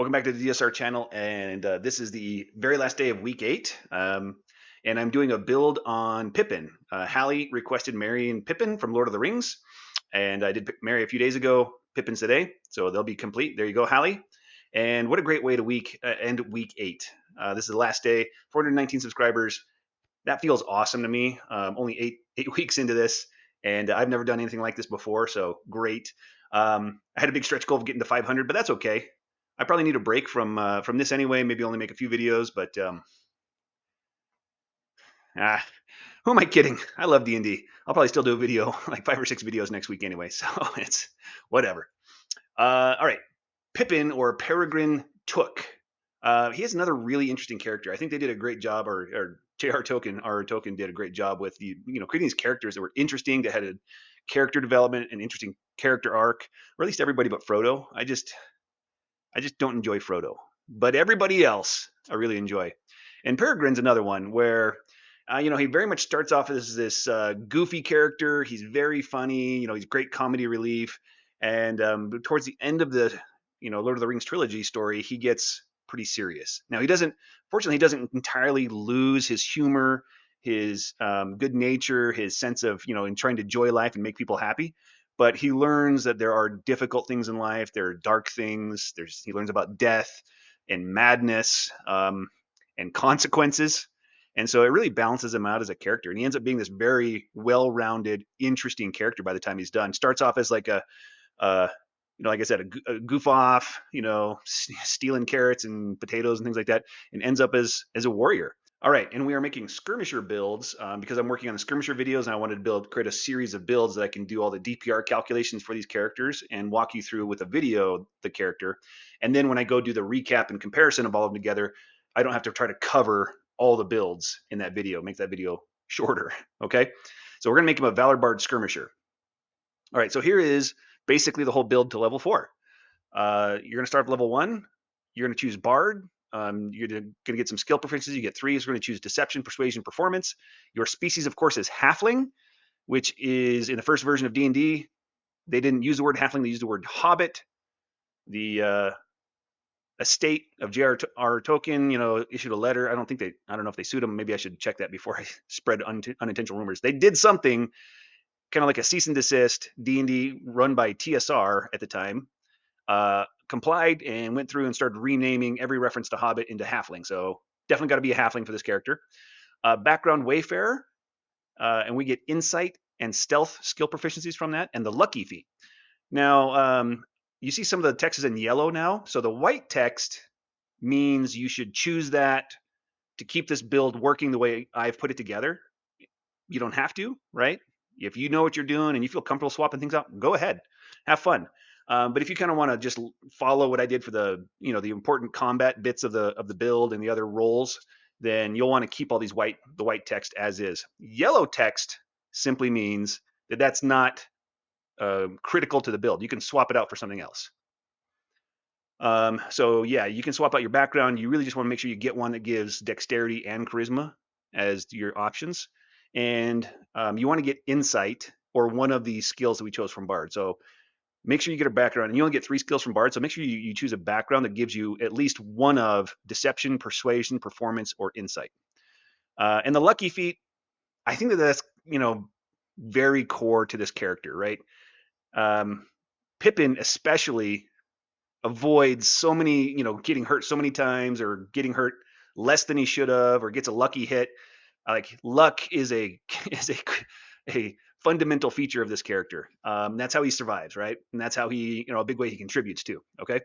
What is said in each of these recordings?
Welcome back to the DSR channel, and this is the very last day of week 8. And I'm doing a build on Pippin. Hallie requested Merry and Pippin from Lord of the Rings, and I did Merry a few days ago, Pippin's today, so they'll be complete. There you go, Hallie. And what a great way to end week 8. This is the last day, 419 subscribers. That feels awesome to me. Only eight weeks into this, and I've never done anything like this before, so great. I had a big stretch goal of getting to 500, but that's okay. I probably need a break from this anyway. Maybe only make a few videos, but who am I kidding? I love D&D. I'll probably still do a video, like 5 or 6 videos next week anyway. So it's whatever. All right, Pippin or Peregrine Took. He has another really interesting character. I think they did a great job, or J.R. Tolkien did a great job with creating these characters that were interesting, that had a character development, an interesting character arc, or at least everybody but Frodo. I just don't enjoy Frodo, but everybody else I really enjoy. And Peregrine's another one where, he very much starts off as this goofy character. He's very funny. He's great comedy relief. And towards the end of the, Lord of the Rings trilogy story, he gets pretty serious. Now fortunately, he doesn't entirely lose his humor, his good nature, his sense of, in trying to enjoy life and make people happy. But he learns that there are difficult things in life. There are dark things. He learns about death and madness and consequences. And so it really balances him out as a character. And he ends up being this very well-rounded, interesting character by the time he's done. Starts off as like like I said, a goof off, stealing carrots and potatoes and things like that, and ends up as a warrior. All right, and we are making Skirmisher builds because I'm working on the Skirmisher videos, and I wanted to create a series of builds that I can do all the DPR calculations for these characters and walk you through with a video the character. And then when I go do the recap and comparison of all of them together, I don't have to try to cover all the builds in that video, make that video shorter, okay? So we're gonna make him a Valor Bard Skirmisher. All right, so here is basically the whole build to level 4. You're gonna start at level 1, you're gonna choose Bard, you're going to get some skill proficiencies. You get 3. You're going to choose Deception, Persuasion, Performance. Your species, of course, is Halfling, which is in the first version of D&D. They didn't use the word Halfling. They used the word Hobbit. The estate of J.R.R. Tolkien, issued a letter. I don't know if they sued him. Maybe I should check that before I spread unintentional rumors. They did something kind of like a cease and desist. D&D run by TSR at the time. Complied and went through and started renaming every reference to Hobbit into Halfling. So definitely got to be a Halfling for this character. Background Wayfarer, and we get Insight and Stealth skill proficiencies from that, and the Lucky feat. Now, you see some of the text is in yellow now. So the white text means you should choose that to keep this build working the way I've put it together. You don't have to, right? If you know what you're doing and you feel comfortable swapping things out, go ahead, have fun. But if you kind of want to just follow what I did for the important combat bits of the build and the other roles, then you'll want to keep all the white text as is. Yellow text simply means that that's not critical to the build. You can swap it out for something else. So yeah, you can swap out your background. You really just want to make sure you get one that gives dexterity and charisma as your options. And you want to get Insight or one of the skills that we chose from Bard. So make sure you get a background, and you only get 3 skills from Bard, so make sure you choose a background that gives you at least one of Deception, Persuasion, Performance, or Insight. And the Lucky feat, I think that's very core to this character, right? Pippin especially avoids so many, getting hurt so many times, or getting hurt less than he should have, or gets a lucky hit. Like luck is a fundamental feature of this character. That's how he survives, right? And that's how he, a big way he contributes too. Okay,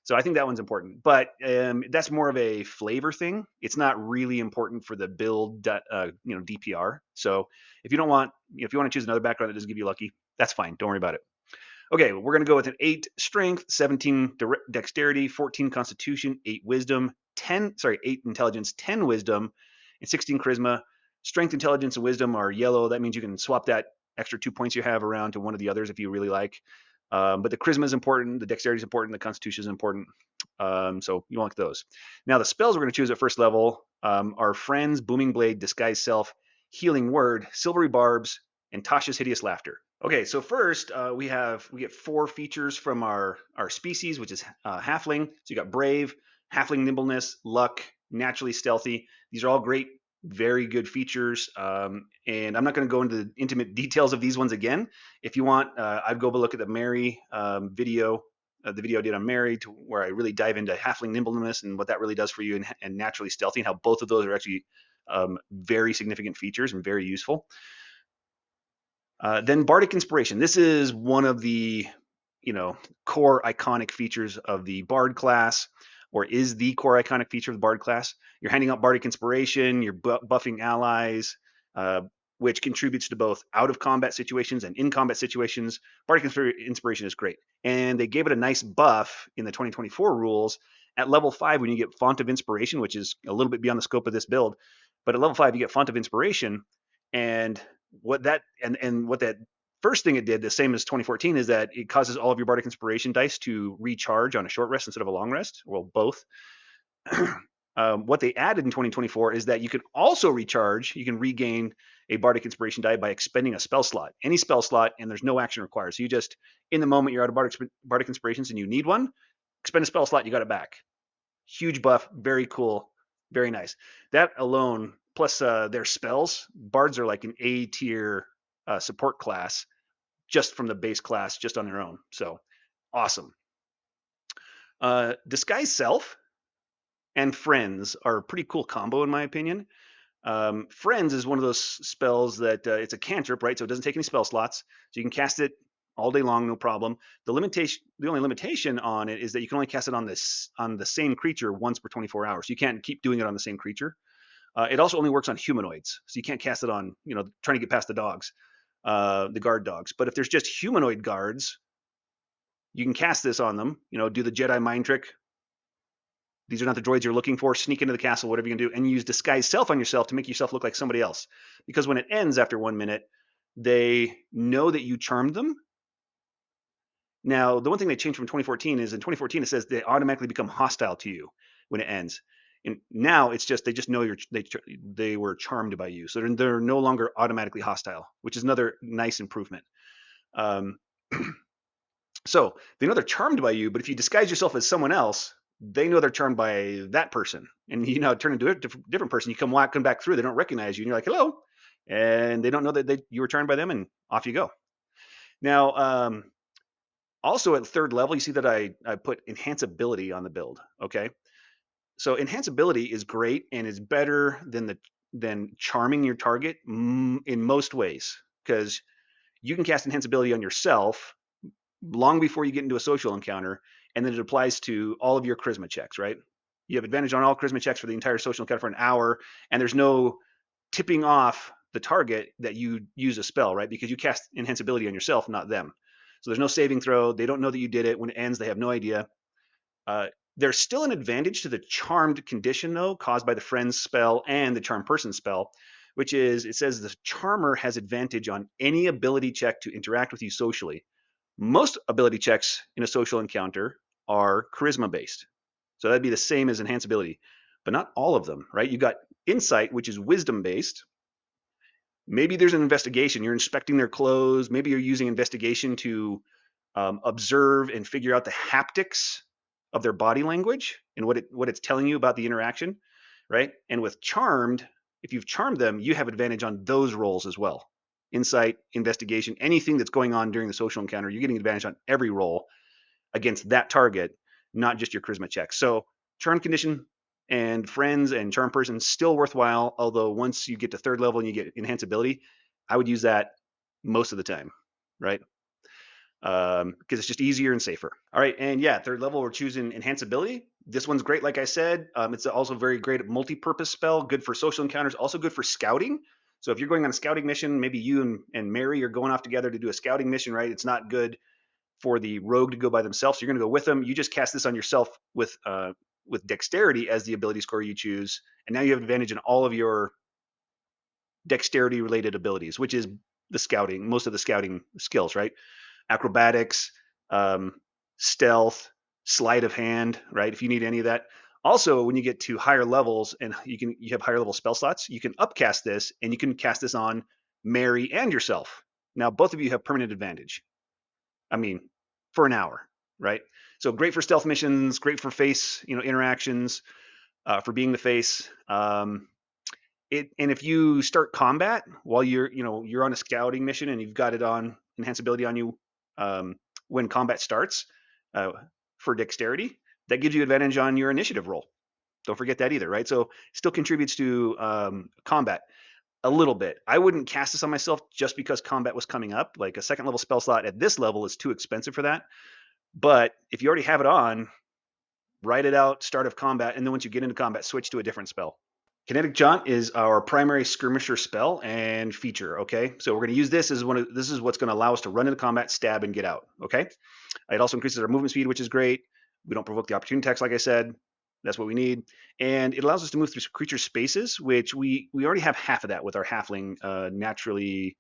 so I think that one's important, but that's more of a flavor thing. It's not really important for the build, DPR. So if you want to choose another background that doesn't give you lucky, that's fine. Don't worry about it. Okay, we're going to go with an 8 strength, 17 dexterity, 14 constitution, 8 wisdom, 8 intelligence, 10 wisdom, and 16 charisma. Strength, intelligence, and wisdom are yellow. That means you can swap that extra 2 points you have around to one of the others if you really like. But the charisma is important, the dexterity is important, the constitution is important. So you want those. Now the spells we're going to choose at first level are Friends, Booming Blade, Disguise Self, Healing Word, Silvery Barbs, and Tasha's Hideous Laughter. Okay, so first we get 4 features from our species, which is Halfling. So you got Brave, Halfling Nimbleness, Luck, Naturally Stealthy. These are all great, very good features. And I'm not going to go into the intimate details of these ones again. If you want, I'd go look at the Mary video, the video I did on Mary, where I really dive into Halfling Nimbleness and what that really does for you, and Naturally Stealthy, and how both of those are actually very significant features and very useful. Then Bardic Inspiration. This is one of the, core iconic features of the Bard class, or is the core iconic feature of the Bard class. You're handing out Bardic Inspiration, you're buffing allies, which contributes to both out of combat situations and in combat situations. Bardic Inspiration is great. And they gave it a nice buff in the 2024 rules at level 5 when you get Font of Inspiration, which is a little bit beyond the scope of this build. But at level 5, you get Font of Inspiration. And what that first thing it did, the same as 2014, is that it causes all of your Bardic Inspiration dice to recharge on a short rest instead of a long rest. Well, both. What they added in 2024 is that you can also recharge. You can regain a Bardic Inspiration die by expending a spell slot, any spell slot, and there's no action required. So you just, in the moment you're out of Bardic Inspirations and you need one, expend a spell slot, you got it back. Huge buff, very cool, very nice. That alone, plus their spells, bards are like an A tier support class just from the base class, just on their own. So awesome. Disguise Self and Friends are a pretty cool combo in my opinion. Friends is one of those spells that it's a cantrip, right? So it doesn't take any spell slots. So you can cast it all day long, no problem. The only limitation on it is that you can only cast it on the same creature once per 24 hours. You can't keep doing it on the same creature. It also only works on humanoids, so you can't cast it on, trying to get past the dogs, the guard dogs. But if there's just humanoid guards, you can cast this on them. Do the Jedi mind trick. These are not the droids you're looking for. Sneak into the castle, whatever you can do, and use Disguise Self on yourself to make yourself look like somebody else. Because when it ends after 1 minute, they know that you charmed them. Now, the one thing they changed from 2014 is in 2014 it says they automatically become hostile to you when it ends. And now it's just they just know they were charmed by you, so they're no longer automatically hostile, which is another nice improvement. So they know they're charmed by you, but if you disguise yourself as someone else, they know they're charmed by that person, and you now turn into a different person. You come back through, they don't recognize you, and you're like, hello, and they don't know that you were charmed by them, and off you go. Now, also at 3rd level, you see that I put enhanceability on the build. Okay, so enhanceability is great and is better than charming your target in most ways, because you can cast enhanceability on yourself long before you get into a social encounter, and then it applies to all of your charisma checks, right? You have advantage on all charisma checks for the entire social encounter for an hour, and there's no tipping off the target that you use a spell, right? Because you cast enhanceability on yourself, not them. So there's no saving throw. They don't know that you did it. When it ends, they have no idea. There's still an advantage to the charmed condition, though, caused by the friend's spell and the charmed person spell, which is, it says the charmer has advantage on any ability check to interact with you socially. Most ability checks in a social encounter are charisma based. So that'd be the same as enhanceability, but not all of them, right? You got insight, which is wisdom based. Maybe there's an investigation. You're inspecting their clothes. Maybe you're using investigation to observe and figure out the haptics of their body language and what it's telling you about the interaction, right? And with charmed, if you've charmed them, you have advantage on those rolls as well. Insight, investigation, anything that's going on during the social encounter, you're getting advantage on every roll against that target, not just your charisma check. So charm condition and friends and charm person still worthwhile, although once you get to 3rd level and you get enhanceability, I would use that most of the time, right? Because it's just easier and safer. All right, and yeah, 3rd level, we're choosing enhanceability. This one's great, like I said. It's also very great at multi-purpose spell, good for social encounters, also good for scouting. So if you're going on a scouting mission, maybe you and Mary are going off together to do a scouting mission, right? It's not good for the rogue to go by themselves. So you're going to go with them. You just cast this on yourself with dexterity as the ability score you choose, and now you have advantage in all of your dexterity related abilities, which is most of the scouting skills, right? Acrobatics, stealth, sleight of hand, right? If you need any of that. Also, when you get to higher levels and you have higher level spell slots, you can upcast this and you can cast this on Mary and yourself. Now, both of you have permanent advantage. I mean, for an hour, right? So great for stealth missions, great for face, interactions, for being the face. And if you start combat while you're on a scouting mission and you've got it on enhance ability on you when combat starts uh, for dexterity, that gives you advantage on your initiative roll. Don't forget that either, right? So still contributes to combat a little bit. I wouldn't cast this on myself just because combat was coming up. Like a second level spell slot at this level is too expensive for that. But if you already have it on, write it out, start of combat, and then once you get into combat, switch to a different spell. Kinetic Jaunt is our primary skirmisher spell and feature. Okay, so we're going to use this as this is what's going to allow us to run into combat, stab, and get out. Okay, it also increases our movement speed, which is great. We don't provoke the opportunity attacks, like I said. That's what we need, and it allows us to move through creature spaces, which we already have half of that with our halfling halfling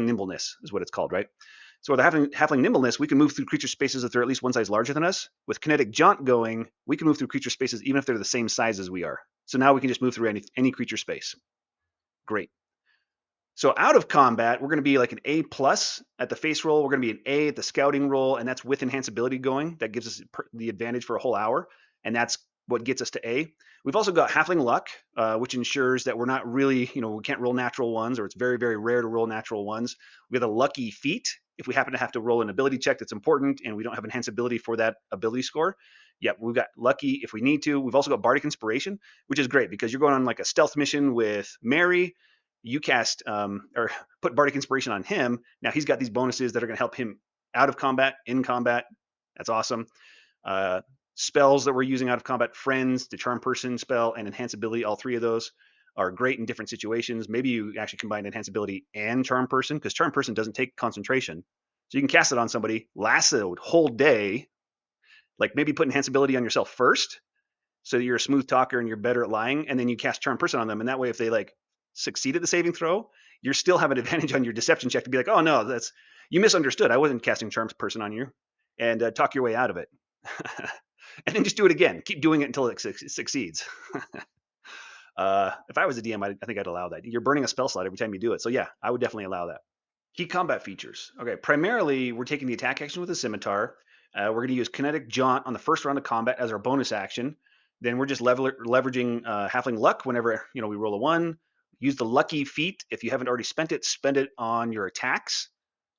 nimbleness is what it's called, right? So with halfling nimbleness, we can move through creature spaces if they're at least one size larger than us. With kinetic jaunt going, we can move through creature spaces even if they're the same size as we are. So now we can just move through any creature space. Great. So out of combat, we're going to be like an A plus at the face roll. We're going to be an A at the scouting roll, and that's with enhance ability going. That gives us the advantage for a whole hour, and that's what gets us to A. We've also got halfling luck, which ensures that we're not really, we can't roll natural ones, or it's very, very rare to roll natural ones. We have a lucky feat. If we happen to have to roll an ability check that's important and we don't have enhance ability for that ability score, yep, we've got lucky if we need to. We've also got bardic inspiration, which is great because you're going on like a stealth mission with Mary. You cast or put bardic inspiration on him. Now he's got these bonuses that are going to help him out of combat, in combat. That's awesome. Spells that we're using out of combat, friends, the charm person spell, and enhance ability. All three of those are great in different situations. Maybe you actually combine enhance ability and charm person because charm person doesn't take concentration. So you can cast it on somebody, last a whole day, like maybe put enhance ability on yourself first so that you're a smooth talker and you're better at lying, and then you cast charm person on them. And that way, if they like succeed at the saving throw, you still have an advantage on your deception check to be like, oh no, that's you misunderstood. I wasn't casting charm person on you, and talk your way out of it. And then just do it again. Keep doing it until it succeeds. If I was a DM, I think I'd allow that. You're burning a spell slot every time you do it. So yeah, I would definitely allow that. Key combat features. Okay, primarily we're taking the attack action with a scimitar. We're going to use kinetic jaunt on the first round of combat as our bonus action. Then we're just leveraging halfling luck whenever we roll a 1. Use the lucky feat. If you haven't already spent it, spend it on your attacks.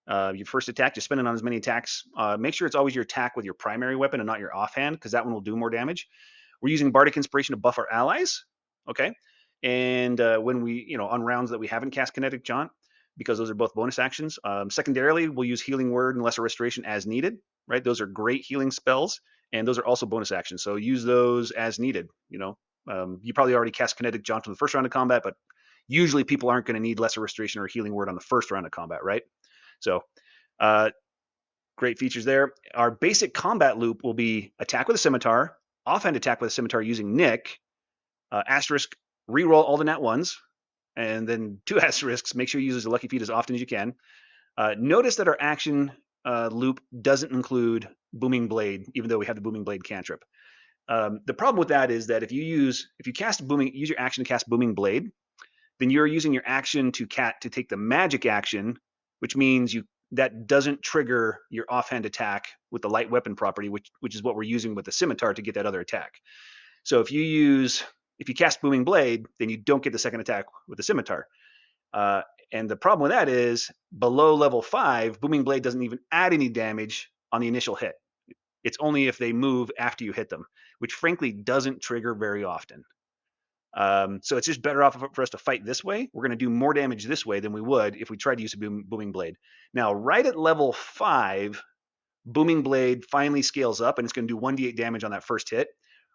Your first attack, just spend it on as many attacks. Make sure it's always your attack with your primary weapon and not your offhand, because that one will do more damage. We're using bardic inspiration to buff our allies. Okay, and when we, on rounds that we haven't cast kinetic jaunt, because those are both bonus actions. Secondarily, we'll use healing word and lesser restoration as needed. Right, those are great healing spells, and those are also bonus actions. So use those as needed. You probably already cast kinetic jaunt in the first round of combat, but usually people aren't going to need lesser restoration or healing word on the first round of combat, right? So great features there. Our basic combat loop will be attack with a scimitar, offhand attack with a scimitar using Nick, asterisk, reroll all the nat ones, and then 2 asterisks, make sure you use the lucky feat as often as you can. Notice that our action loop doesn't include Booming Blade, even though we have the Booming Blade cantrip. The problem with that is that if you use your action to cast Booming Blade, then you're using your action to take the magic action, which means that doesn't trigger your offhand attack with the light weapon property, which is what we're using with the scimitar to get that other attack. So if you cast Booming Blade, then you don't get the second attack with the scimitar. And the problem with that is below level 5, Booming Blade doesn't even add any damage on the initial hit. It's only if they move after you hit them, which frankly doesn't trigger very often. So it's just better off for us to fight this way. We're going to do more damage this way than we would if we tried to use a Booming Blade. Now, right at level 5, Booming Blade finally scales up, and it's going to do 1d8 damage on that first hit.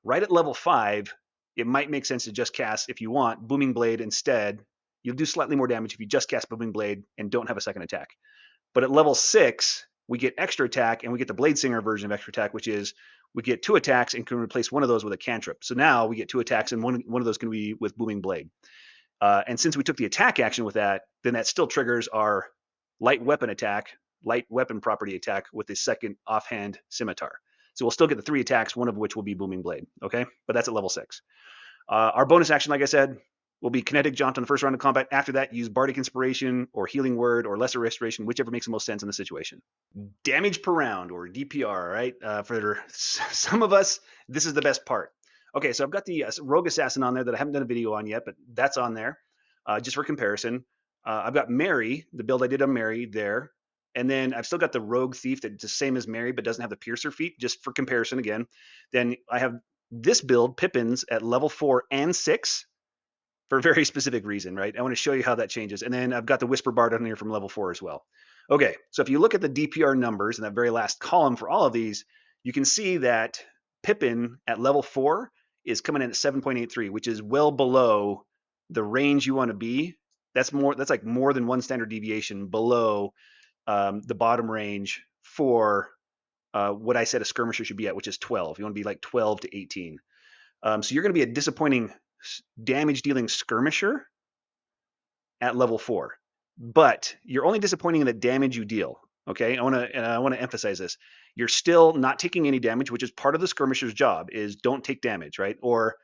Right at level 5, it might make sense to just cast, if you want, Booming Blade instead. You'll do slightly more damage if you just cast Booming Blade and don't have a second attack. But at level 6, we get extra attack, and we get the Blade Singer version of extra attack, which is we get 2 attacks and can replace one of those with a cantrip. So now we get 2 attacks, and one of those can be with Booming Blade. And since we took the attack action with that, then that still triggers our light weapon property attack with the second offhand scimitar. So we'll still get the 3 attacks, one of which will be Booming Blade. Okay, but that's at level 6. Our bonus action, like I said, will be Kinetic Jaunt on the first round of combat. After that, use Bardic Inspiration or Healing Word or Lesser Restoration, whichever makes the most sense in the situation. Damage per round, or DPR, right? For some of us, this is the best part. Okay, so I've got the Rogue Assassin on there that I haven't done a video on yet, but that's on there just for comparison. I've got Mary, the build I did on Mary there. And then I've still got the Rogue Thief that's the same as Mary, but doesn't have the Piercer feat, just for comparison again. Then I have this build, Pippin's, at level 4 and 6 for a very specific reason, right? I want to show you how that changes. And then I've got the Whisper Bard on here from level 4 as well. Okay, so if you look at the DPR numbers in that very last column for all of these, you can see that Pippin at level 4 is coming in at 7.83, which is well below the range you want to be. That's like more than one standard deviation below the bottom range for what I said a skirmisher should be at, which is 12. You want to be like 12 to 18. So you're going to be a disappointing damage dealing skirmisher at level 4, but you're only disappointing in the damage you deal. Okay, I want to emphasize this. You're still not taking any damage, which is part of the skirmisher's job. Is don't take damage, right? Or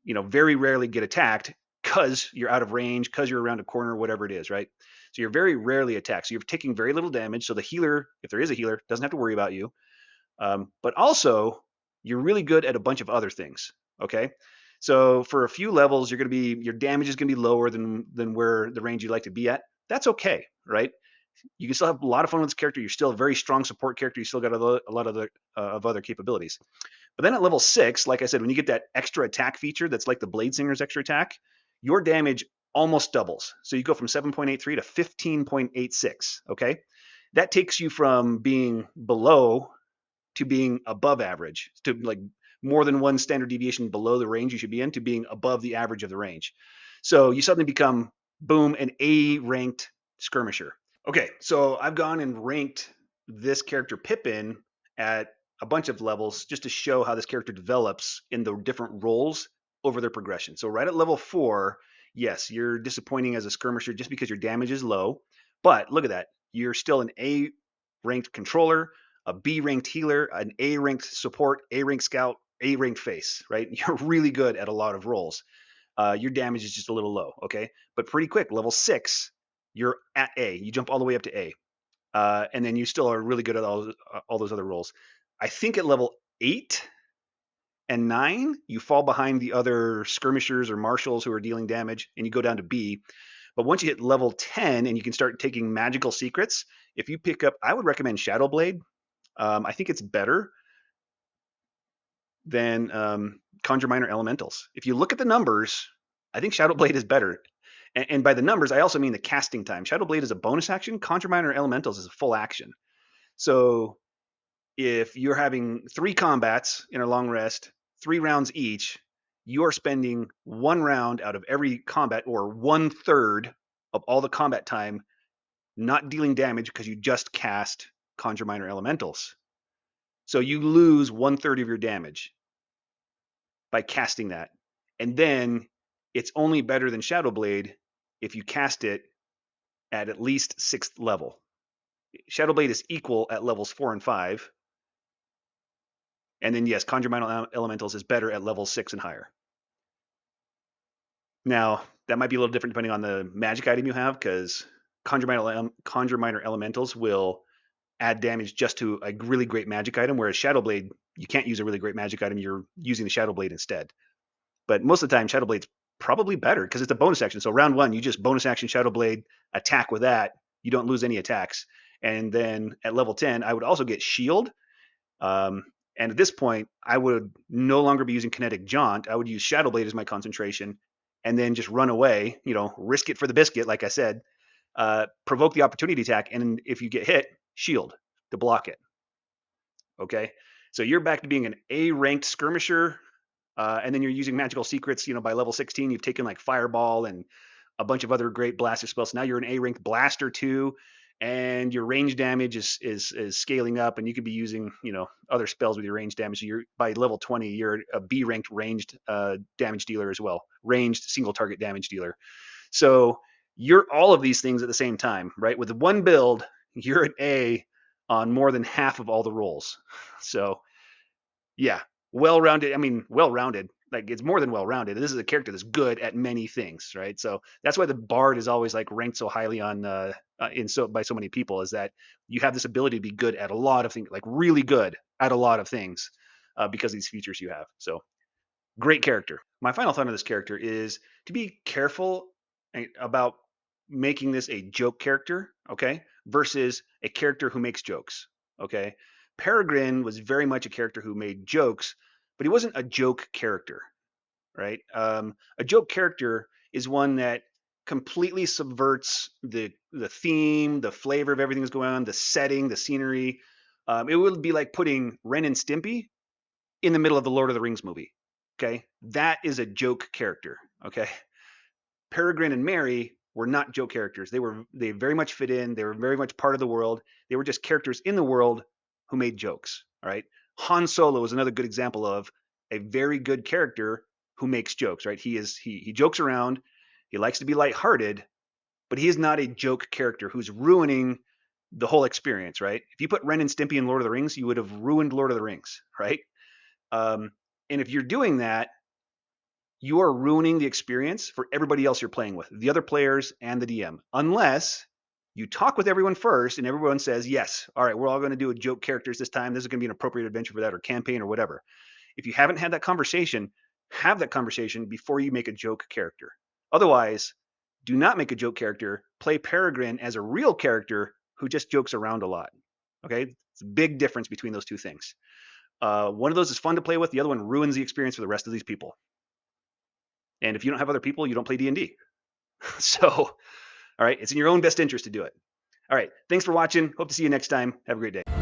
very rarely get attacked because you're out of range, because you're around a corner, whatever it is, right? So you're very rarely attacked. So you're taking very little damage. So the healer, if there is a healer, doesn't have to worry about you. But also, you're really good at a bunch of other things. Okay, so for a few levels, your damage is gonna be lower than where the range you'd like to be at. That's okay, right? You can still have a lot of fun with this character. You're still a very strong support character. You still got a lot of other capabilities. But then at level 6, like I said, when you get that extra attack feature that's like the Blade Singer's extra attack, your damage almost doubles. So you go from 7.83 to 15.86. Okay, that takes you from being below to being above average, to like more than one standard deviation below the range you should be in, to being above the average of the range. So you suddenly become, boom, an A ranked skirmisher. Okay, so I've gone and ranked this character Pippin at a bunch of levels just to show how this character develops in the different roles over their progression. So right at level 4, yes, you're disappointing as a skirmisher just because your damage is low, but look at that. You're still an A ranked controller, a B ranked healer, an A ranked support, A ranked scout, A ranked face, right? You're really good at a lot of roles. Your damage is just a little low, okay? But pretty quick, level 6, you're at A. You jump all the way up to A. And then you still are really good at all those other roles. I think at level 8 and 9, you fall behind the other skirmishers or marshals who are dealing damage, and you go down to B. But once you hit level 10 and you can start taking magical secrets, if you pick up, I would recommend Shadowblade. I think it's better than Conjure Minor Elementals. If you look at the numbers, I think Shadowblade is better. And by the numbers, I also mean the casting time. Shadowblade is a bonus action. Conjure Minor Elementals is a full action. So if you're having 3 combats in a long rest, 3 rounds each, you are spending 1 round out of every combat, or 1/3 of all the combat time, not dealing damage because you just cast Conjure Minor Elementals. So you lose 1/3 of your damage by casting that. And then it's only better than Shadowblade if you cast it at least 6th level. Shadowblade is equal at levels 4 and 5. And then, yes, Conjure Minor Elementals is better at level 6 and higher. Now, that might be a little different depending on the magic item you have, because Conjure Minor Elementals will add damage just to a really great magic item, whereas Shadowblade, you can't use a really great magic item. You're using the Shadowblade instead. But most of the time, Shadowblade's probably better because it's a bonus action. So round 1, you just bonus action Shadowblade, attack with that. You don't lose any attacks. And then at level 10, I would also get Shield. And at this point, I would no longer be using Kinetic Jaunt. I would use Shadowblade as my concentration and then just run away, risk it for the biscuit, like I said, provoke the opportunity attack. And if you get hit, Shield to block it. Okay. So you're back to being an A-ranked skirmisher. And then you're using magical secrets. By level 16, you've taken like Fireball and a bunch of other great blaster spells. Now you're an A-ranked blaster too, and your range damage is scaling up, and you could be using other spells with your range damage. So you're by level 20, you're a B-ranked ranged damage dealer as well, ranged single target damage dealer. So you're all of these things at the same time, right? With one build, you're an A on more than half of all the roles. So yeah, well-rounded. like it's more than well-rounded. This is a character that's good at many things, right? So that's why the bard is always like ranked so highly on by so many people, is that you have this ability to be good at a lot of things, like really good at a lot of things, because of these features you have. So great character. My final thought on this character is to be careful about making this a joke character, okay, versus a character who makes jokes, okay. Peregrine was very much a character who made jokes, but he wasn't a joke character, right? A joke character is one that completely subverts the theme, the flavor of everything that's going on, the setting, the scenery. It would be like putting Ren and Stimpy in the middle of the Lord of the Rings movie. Okay, that is a joke character. Okay, Peregrine and Mary were not joke characters. They very much fit in. They were very much part of the world. They were just characters in the world who made jokes. All right, Han Solo is another good example of a very good character who makes jokes. Right, he jokes around. He likes to be lighthearted, but he is not a joke character who's ruining the whole experience. Right, if you put Ren and Stimpy in Lord of the Rings, you would have ruined Lord of the Rings. Right, um, and if you're doing that, you are ruining the experience for everybody else you're playing with, the other players and the DM, unless you talk with everyone first and everyone says, yes, all right, we're all going to do a joke characters this time. This is going to be an appropriate adventure for that, or campaign or whatever. If you haven't had that conversation, have that conversation before you make a joke character. Otherwise, do not make a joke character. Play Peregrine as a real character who just jokes around a lot. Okay, it's a big difference between those two things. One of those is fun to play with. The other one ruins the experience for the rest of these people. And if you don't have other people, you don't play D&D. So, all right, it's in your own best interest to do it. All right, thanks for watching. Hope to see you next time. Have a great day.